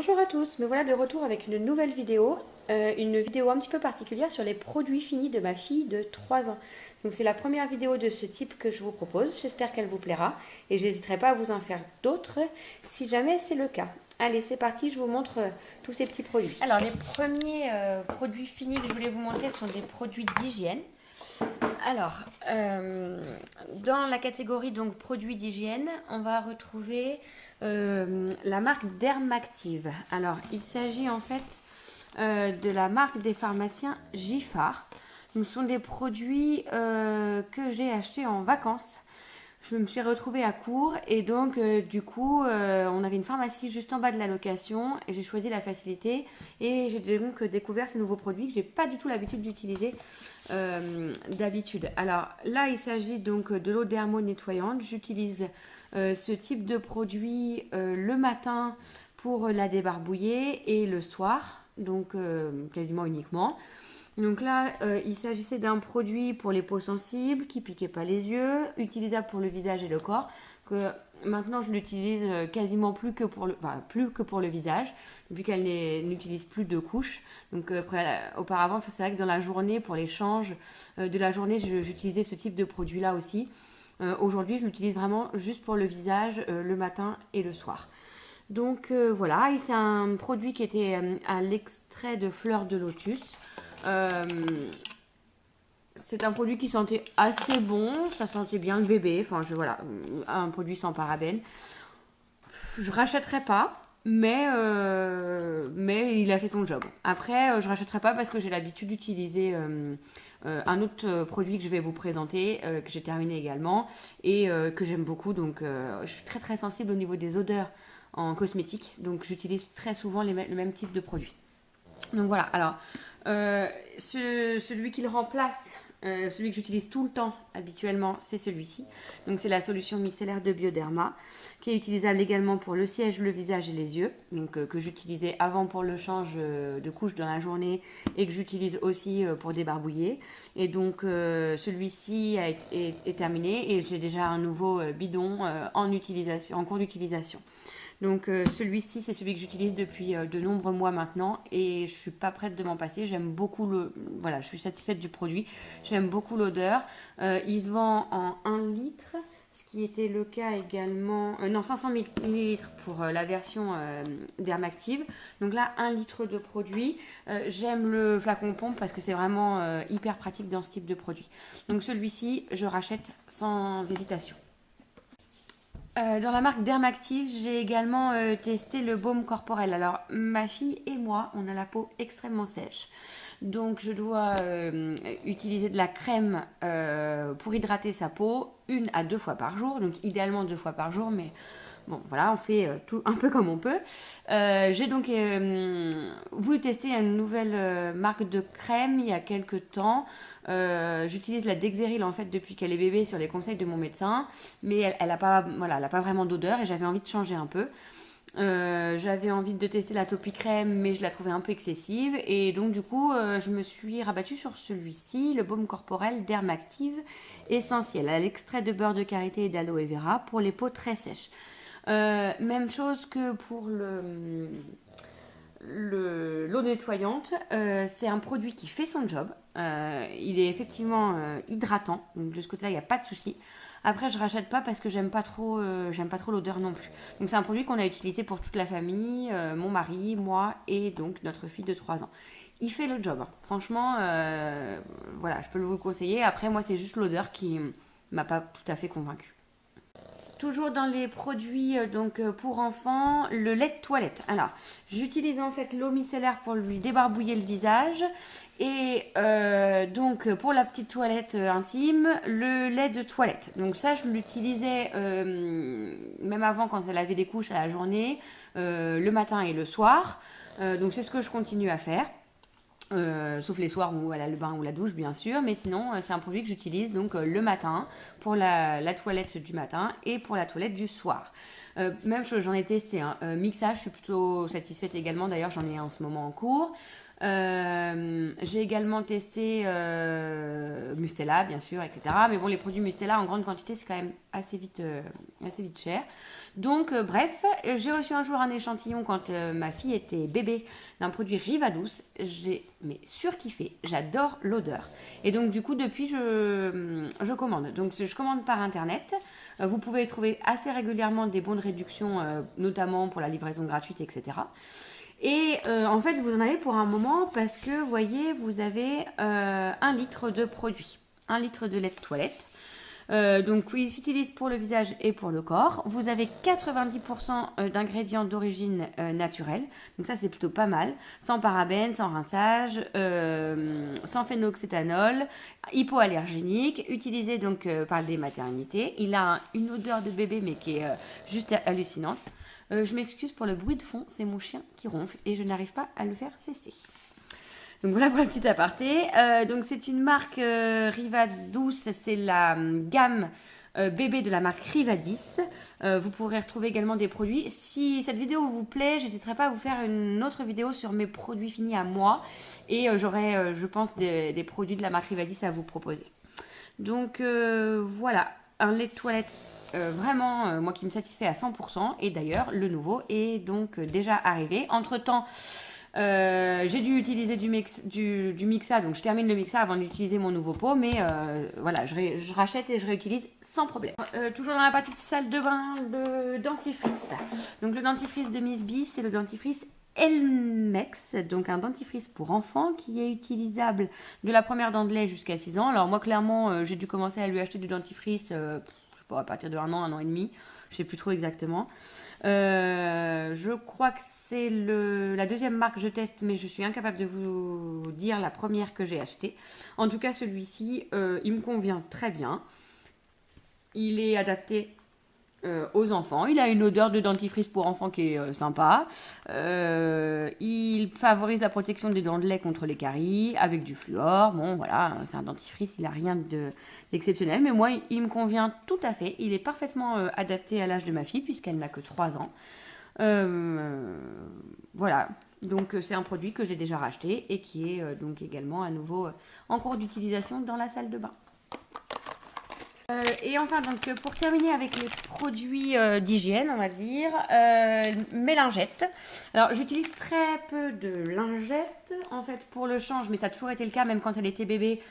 Bonjour à tous, me voilà de retour avec une nouvelle vidéo, une vidéo un petit peu particulière sur les produits finis de ma fille de 3 ans. Donc c'est la première vidéo de ce type que je vous propose, j'espère qu'elle vous plaira et j'hésiterai pas à vous en faire d'autres si jamais c'est le cas. Allez, c'est parti, je vous montre tous ces petits produits. Alors les premiers produits finis que je voulais vous montrer sont des produits d'hygiène. Alors, dans la catégorie donc produits d'hygiène, on va retrouver la marque Dermactive. Alors, il s'agit en fait de la marque des pharmaciens Giffard. Ce sont des produits que j'ai achetés en vacances. Je me suis retrouvée à court et donc du coup on avait une pharmacie juste en bas de la location et j'ai choisi la facilité et j'ai donc découvert ces nouveaux produits que j'ai pas du tout l'habitude d'utiliser d'habitude. Alors là il s'agit donc de l'eau dermo nettoyante. J'utilise ce type de produit le matin pour la débarbouiller et le soir, donc quasiment uniquement. Donc là, il s'agissait d'un produit pour les peaux sensibles qui piquait pas les yeux, utilisable pour le visage et le corps. Que maintenant, je l'utilise quasiment plus que pour le visage, vu qu'elle n'utilise plus de couches. Donc auparavant, c'est vrai que dans la journée, pour l'échange de la journée, j'utilisais ce type de produit-là aussi. Aujourd'hui, je l'utilise vraiment juste pour le visage, le matin et le soir. Donc voilà, c'est un produit qui était à l'extrait de fleurs de lotus. C'est un produit qui sentait assez bon, ça sentait bien le bébé, voilà, un produit sans parabènes. Je rachèterai pas, mais il a fait son job. Après, je rachèterai pas parce que j'ai l'habitude d'utiliser un autre produit que je vais vous présenter, que j'ai terminé également et que j'aime beaucoup. Donc, je suis très très sensible au niveau des odeurs en cosmétique, donc j'utilise très souvent le même type de produit. Donc voilà, alors celui qui le remplace, celui que j'utilise tout le temps habituellement, c'est celui-ci. Donc c'est la solution micellaire de Bioderma, qui est utilisable également pour le siège, le visage et les yeux. Donc que j'utilisais avant pour le change de couche dans la journée et que j'utilise aussi pour débarbouiller. Et donc celui-ci est terminé et j'ai déjà un nouveau bidon en cours d'utilisation. Donc celui-ci, c'est celui que j'utilise depuis de nombreux mois maintenant et je suis pas prête de m'en passer. J'aime beaucoup voilà, je suis satisfaite du produit. J'aime beaucoup l'odeur. Il se vend en 1 litre, ce qui était le cas également. Non, 500 ml pour la version Dermactive. Donc là, 1 litre de produit. J'aime le flacon pompe parce que c'est vraiment hyper pratique dans ce type de produit. Donc celui-ci, je rachète sans hésitation. Dans la marque Dermactive, j'ai également testé le baume corporel. Alors, ma fille et moi, on a la peau extrêmement sèche. Donc, je dois utiliser de la crème pour hydrater sa peau 1 à 2 fois par jour. Donc, idéalement 2 fois par jour, mais bon, voilà, on fait tout un peu comme on peut. J'ai donc voulu tester une nouvelle marque de crème il y a quelques temps. J'utilise la Dexeril en fait depuis qu'elle est bébé sur les conseils de mon médecin, mais elle a pas vraiment d'odeur et j'avais envie de changer un peu. J'avais envie de tester la Topicrème, mais je la trouvais un peu excessive et donc du coup je me suis rabattue sur celui-ci, le baume corporel Dermactive essentiel à l'extrait de beurre de karité et d'aloe vera pour les peaux très sèches. Même chose que pour l'eau nettoyante, c'est un produit qui fait son job. Il est effectivement hydratant, donc de ce côté-là, il n'y a pas de souci. Après, je rachète pas parce que j'aime pas trop l'odeur non plus. Donc c'est un produit qu'on a utilisé pour toute la famille, mon mari, moi et donc notre fille de 3 ans. Il fait le job, hein. Franchement, voilà, je peux vous le conseiller. Après, moi, c'est juste l'odeur qui m'a pas tout à fait convaincue. Toujours dans les produits pour enfants, le lait de toilette. Alors, j'utilise en fait l'eau micellaire pour lui débarbouiller le visage et donc pour la petite toilette intime, le lait de toilette. Donc ça, je l'utilisais même avant quand elle avait des couches à la journée, le matin et le soir. Donc c'est ce que je continue à faire. Sauf les soirs où elle a le bain ou la douche bien sûr, mais sinon c'est un produit que j'utilise donc le matin pour la toilette du matin et pour la toilette du soir. Même chose, j'en ai testé un mixage, je suis plutôt satisfaite également, d'ailleurs j'en ai en ce moment en cours. J'ai également testé Mustela, bien sûr, etc. Mais bon, les produits Mustela en grande quantité, c'est quand même assez vite cher. Donc, bref, j'ai reçu un jour un échantillon quand ma fille était bébé d'un produit Rivadouce. J'ai surkiffé, j'adore l'odeur. Et donc, du coup, depuis, je commande. Donc, je commande par Internet. Vous pouvez trouver assez régulièrement des bons de réduction, notamment pour la livraison gratuite, etc. Et en fait, vous en avez pour un moment parce que, vous voyez, vous avez 1 litre de produit, 1 litre de lait de toilette. Donc, il s'utilise pour le visage et pour le corps. Vous avez 90% d'ingrédients d'origine naturelle. Donc ça, c'est plutôt pas mal. Sans parabènes, sans rinçage, sans phénoxéthanol, hypoallergénique, utilisé donc par des maternités. Il a une odeur de bébé, mais qui est juste hallucinante. Je m'excuse pour le bruit de fond, c'est mon chien qui ronfle et je n'arrive pas à le faire cesser. Donc voilà pour un petit aparté. Donc c'est une marque Rivadouce, c'est la gamme bébé de la marque Rivadis. Vous pourrez retrouver également des produits. Si cette vidéo vous plaît, j'hésiterai pas à vous faire une autre vidéo sur mes produits finis à moi. Et j'aurai, je pense, des produits de la marque Rivadis à vous proposer. Donc voilà, un lait de toilette vraiment, moi qui me satisfait à 100%. Et d'ailleurs, le nouveau est donc déjà arrivé. Entre-temps, j'ai dû utiliser du Mixa, donc je termine le Mixa avant d'utiliser mon nouveau pot, mais voilà, je rachète et je réutilise sans problème. Toujours dans la partie salle de bain, le dentifrice. Donc le dentifrice de Miss B, c'est le dentifrice Elmex, donc un dentifrice pour enfants qui est utilisable de la première dent de lait jusqu'à 6 ans. Alors moi clairement, j'ai dû commencer à lui acheter du dentifrice, je sais pas, à partir de 1 an et demi, je sais plus trop exactement. Je crois que c'est la deuxième marque que je teste, mais je suis incapable de vous dire la première que j'ai achetée. En tout cas, celui-ci, il me convient très bien. Il est adapté aux enfants. Il a une odeur de dentifrice pour enfants qui est sympa. Il favorise la protection des dents de lait contre les caries avec du fluor. Bon, voilà, c'est un dentifrice, il n'a rien d'exceptionnel. Mais moi, il me convient tout à fait. Il est parfaitement adapté à l'âge de ma fille puisqu'elle n'a que 3 ans. Voilà, donc c'est un produit que j'ai déjà racheté et qui est donc également à nouveau en cours d'utilisation dans la salle de bain. Et enfin, donc pour terminer avec les produits d'hygiène, on va dire, mes lingettes. Alors j'utilise très peu de lingettes en fait pour le change, mais ça a toujours été le cas, même quand elle était bébé.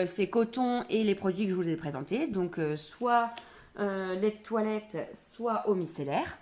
C'est coton et les produits que je vous ai présentés, donc soit lait de toilette, soit eau micellaire.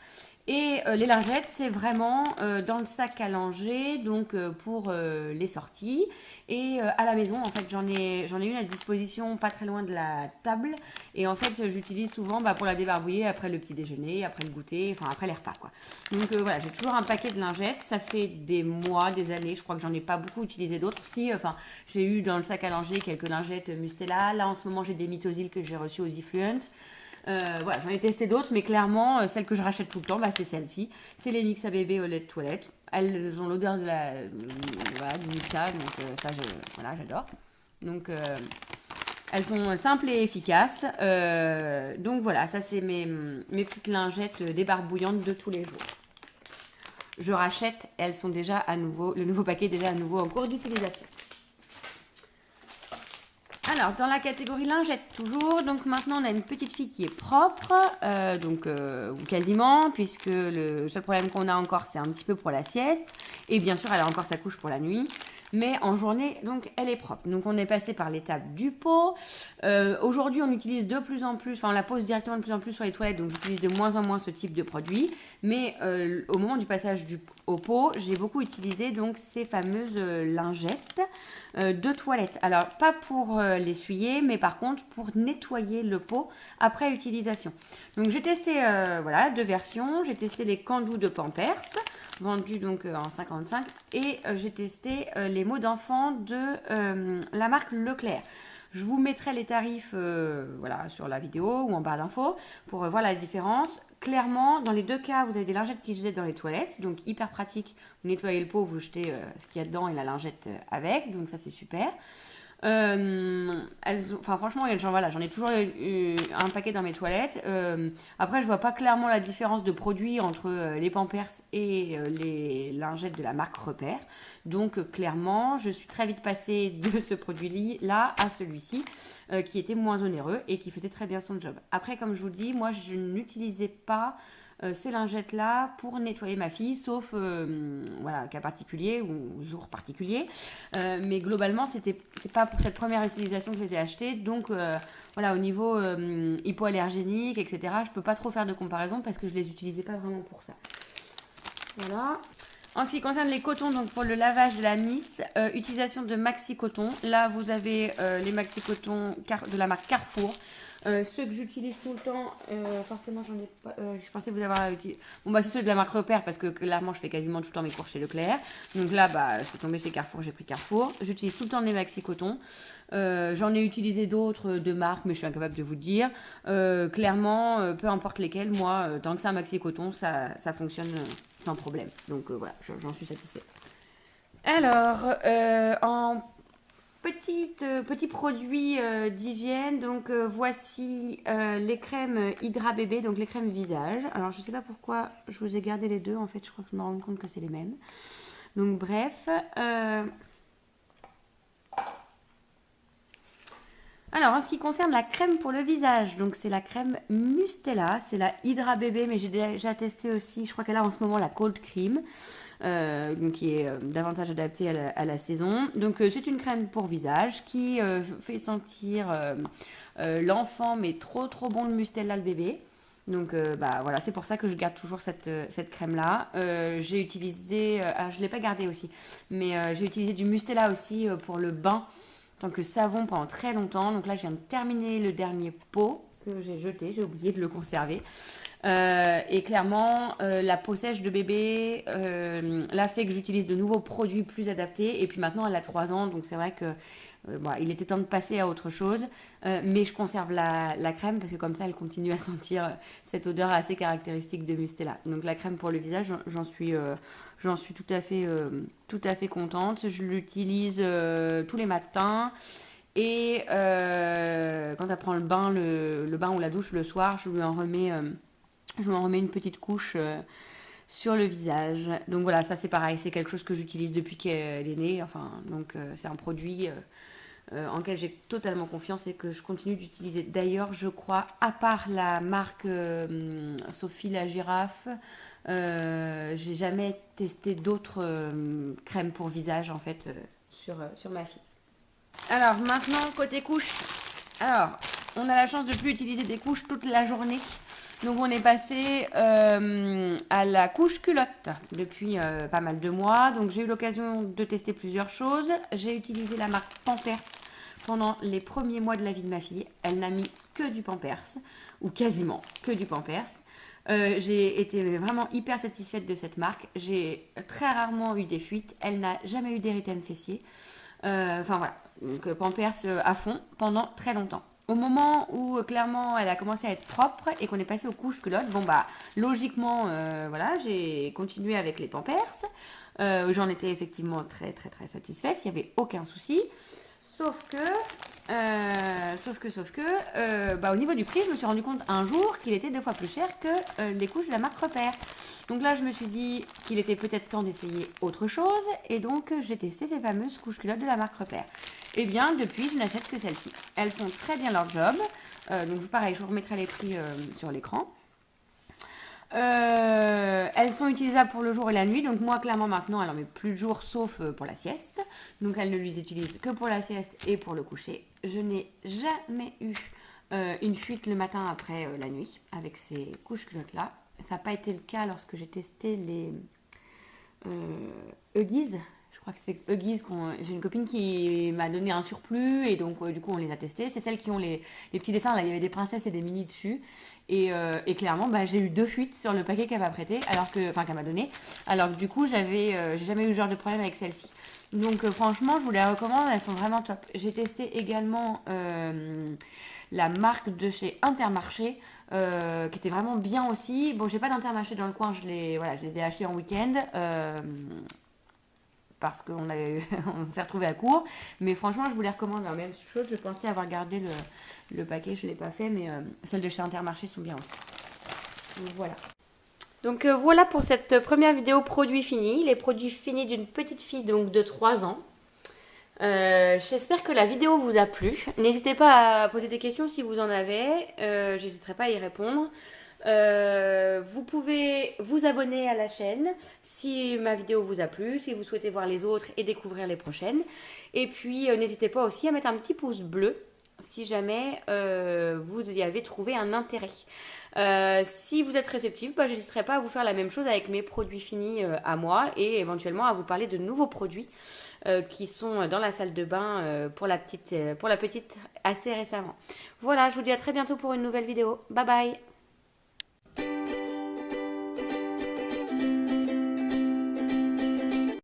Et les lingettes, c'est vraiment dans le sac à langer, donc pour les sorties. Et à la maison, en fait, j'en ai une à disposition pas très loin de la table. Et en fait, j'utilise souvent pour la débarbouiller après le petit déjeuner, après le goûter, enfin après les repas, quoi. Donc voilà, j'ai toujours un paquet de lingettes. Ça fait des mois, des années. Je crois que j'en ai pas beaucoup utilisé d'autres. Si, enfin, j'ai eu dans le sac à langer quelques lingettes Mustela. Là, en ce moment, j'ai des Mythosil que j'ai reçues aux Ifluent. Voilà, j'en ai testé d'autres, mais clairement, celle que je rachète tout le temps, c'est celle-ci. C'est les Mixa bébé au lait de toilette. Elles ont l'odeur de du Mixa, donc ça, voilà, j'adore. Donc, elles sont simples et efficaces. Donc voilà, ça, c'est mes petites lingettes débarbouillantes de tous les jours. Je rachète, elles sont déjà à nouveau, le nouveau paquet est déjà à nouveau en cours d'utilisation. Alors, dans la catégorie lingette toujours, donc maintenant on a une petite fille qui est propre, ou quasiment, puisque le seul problème qu'on a encore c'est un petit peu pour la sieste, et bien sûr elle a encore sa couche pour la nuit, mais en journée, donc elle est propre. Donc on est passé par l'étape du pot. Aujourd'hui on utilise de plus en plus, enfin on la pose directement de plus en plus sur les toilettes, donc j'utilise de moins en moins ce type de produit, mais au moment du passage au pot, j'ai beaucoup utilisé donc ces fameuses lingettes de toilette. Alors pas pour l'essuyer, mais par contre pour nettoyer le pot après utilisation. Donc j'ai testé voilà, 2 versions. J'ai testé les Candou de Pampers, vendus donc en 55, et j'ai testé les mots d'enfant de la marque Leclerc. Je vous mettrai les tarifs voilà, sur la vidéo ou en barre d'infos pour voir la différence. Clairement, dans les 2 cas, vous avez des lingettes qui se jettent dans les toilettes, donc hyper pratique. Vous nettoyez le pot, vous jetez ce qu'il y a dedans et la lingette avec, donc ça c'est super. Enfin, franchement, voilà, j'en ai toujours eu un paquet dans mes toilettes. Après, je vois pas clairement la différence de produit entre les Pampers et les lingettes de la marque Repère. Donc, clairement, je suis très vite passée de ce produit-là à celui-ci, qui était moins onéreux et qui faisait très bien son job. Après, comme je vous dis, moi, je n'utilisais pas ces lingettes-là pour nettoyer ma fille, sauf voilà, cas particulier ou jour particulier. Mais globalement, c'est pas pour cette première utilisation que je les ai achetées. Donc voilà, au niveau hypoallergénique, etc., je peux pas trop faire de comparaison parce que je les utilisais pas vraiment pour ça. Voilà. En ce qui concerne les cotons, donc pour le lavage de la Miss, utilisation de Maxi Coton. Là, vous avez les Maxi Coton de la marque Carrefour. Ceux que j'utilise tout le temps, forcément j'en ai pas. Je pensais vous avoir utilisé. Bon, bah c'est ceux de la marque Repère parce que clairement je fais quasiment tout le temps mes cours chez Leclerc. Donc là, bah, je suis tombée chez Carrefour, j'ai pris Carrefour. J'utilise tout le temps les Maxi Coton. J'en ai utilisé d'autres de marques, mais je suis incapable de vous dire. Clairement, peu importe lesquels, moi, tant que c'est un Maxi Coton, ça fonctionne sans problème. Donc voilà, j'en suis satisfaite. Alors, en petit produit d'hygiène, donc voici les crèmes Hydra Bébé, donc les crèmes visage. Alors je sais pas pourquoi je vous ai gardé les deux, en fait je crois que je me rends compte que c'est les mêmes. Donc bref. Alors en ce qui concerne la crème pour le visage, donc c'est la crème Mustela, c'est la Hydra Bébé, mais j'ai déjà testé aussi, je crois qu'elle a en ce moment la Cold Cream. Donc qui est davantage adaptée à la saison. Donc c'est une crème pour visage qui fait sentir l'enfant, mais trop bon le Mustela le bébé. Donc bah voilà, c'est pour ça que je garde toujours cette crème là. J'ai utilisé, je l'ai pas gardée aussi, mais j'ai utilisé du Mustela aussi pour le bain en tant que savon pendant très longtemps. Donc là je viens de terminer le dernier pot que j'ai jeté, j'ai oublié de le conserver. Et clairement, la peau sèche de bébé l'a fait que j'utilise de nouveaux produits plus adaptés. Et puis maintenant, elle a 3 ans, donc c'est vrai que bon, il était temps de passer à autre chose. Mais je conserve la crème parce que comme ça, elle continue à sentir cette odeur assez caractéristique de Mustela. Donc la crème pour le visage, j'en suis tout à fait contente. Je l'utilise tous les matins. Et quand elle prend le bain ou la douche le soir, je lui en remets une petite couche sur le visage. Donc voilà, ça c'est pareil, c'est quelque chose que j'utilise depuis qu'elle est née. Enfin, donc c'est un produit en lequel j'ai totalement confiance et que je continue d'utiliser. D'ailleurs, je crois, à part la marque Sophie la girafe, j'ai jamais testé d'autres crèmes pour visage en fait sur ma fille. Alors maintenant, côté couche. Alors, on a la chance de ne plus utiliser des couches toute la journée. Donc on est passé à la couche culotte depuis pas mal de mois. Donc j'ai eu l'occasion de tester plusieurs choses. J'ai utilisé la marque Pampers pendant les premiers mois de la vie de ma fille. Elle n'a mis que du Pampers, ou quasiment que du Pampers. J'ai été vraiment hyper satisfaite de cette marque. J'ai très rarement eu des fuites. Elle n'a jamais eu d'érythème fessier. Enfin voilà, donc Pampers à fond pendant très longtemps. Au moment où clairement elle a commencé à être propre et qu'on est passé aux couches culottes, bon bah logiquement voilà, j'ai continué avec les Pampers. J'en étais effectivement très satisfaite, il n'y avait aucun souci. Sauf que bah, au niveau du prix, je me suis rendu compte un jour qu'il était 2 fois plus cher que les couches de la marque Repère. Donc là, je me suis dit qu'il était peut-être temps d'essayer autre chose. Et donc, j'ai testé ces fameuses couches culottes de la marque Repère. Et bien, depuis, je n'achète que celles-ci. Elles font très bien leur job. Donc, pareil, je vous remettrai les prix sur l'écran. Elles sont utilisables pour le jour et la nuit. Donc, moi, clairement, maintenant, elle en met plus de jour, sauf pour la sieste. Donc, elle ne les utilise que pour la sieste et pour le coucher. Je n'ai jamais eu une fuite le matin après la nuit avec ces couches culottes-là. Ça n'a pas été le cas lorsque j'ai testé les Huggies. Je crois que c'est Huggies. J'ai une copine qui m'a donné un surplus et donc du coup on les a testés. C'est celles qui ont les petits dessins. Là, il y avait des princesses et des mini dessus. Et clairement, bah, j'ai eu 2 fuites sur le paquet qu'elle m'a prêté, qu'elle m'a donné. Alors que du coup, j'ai jamais eu ce genre de problème avec celle-ci. Donc franchement, je vous les recommande. Elles sont vraiment top. J'ai testé également la marque de chez Intermarché. Qui était vraiment bien aussi. Bon, j'ai pas d'Intermarché dans le coin, je les ai achetés en week-end. parce qu'on on s'est retrouvé à court. Mais franchement, je vous les recommande. La même chose, je pensais avoir gardé le paquet, je ne l'ai pas fait, mais celles de chez Intermarché sont bien aussi. Voilà. Donc voilà pour cette première vidéo produits finis. Les produits finis d'une petite fille donc de 3 ans. J'espère que la vidéo vous a plu. N'hésitez pas à poser des questions si vous en avez. J'hésiterai pas à y répondre. Vous pouvez vous abonner à la chaîne si ma vidéo vous a plu, si vous souhaitez voir les autres et découvrir les prochaines. Et puis n'hésitez pas aussi à mettre un petit pouce bleu si jamais vous y avez trouvé un intérêt. Si vous êtes réceptif, je n'hésiterai pas à vous faire la même chose avec mes produits finis à moi et éventuellement à vous parler de nouveaux produits qui sont dans la salle de bain pour la petite assez récemment. Voilà, je vous dis à très bientôt pour une nouvelle vidéo. Bye bye!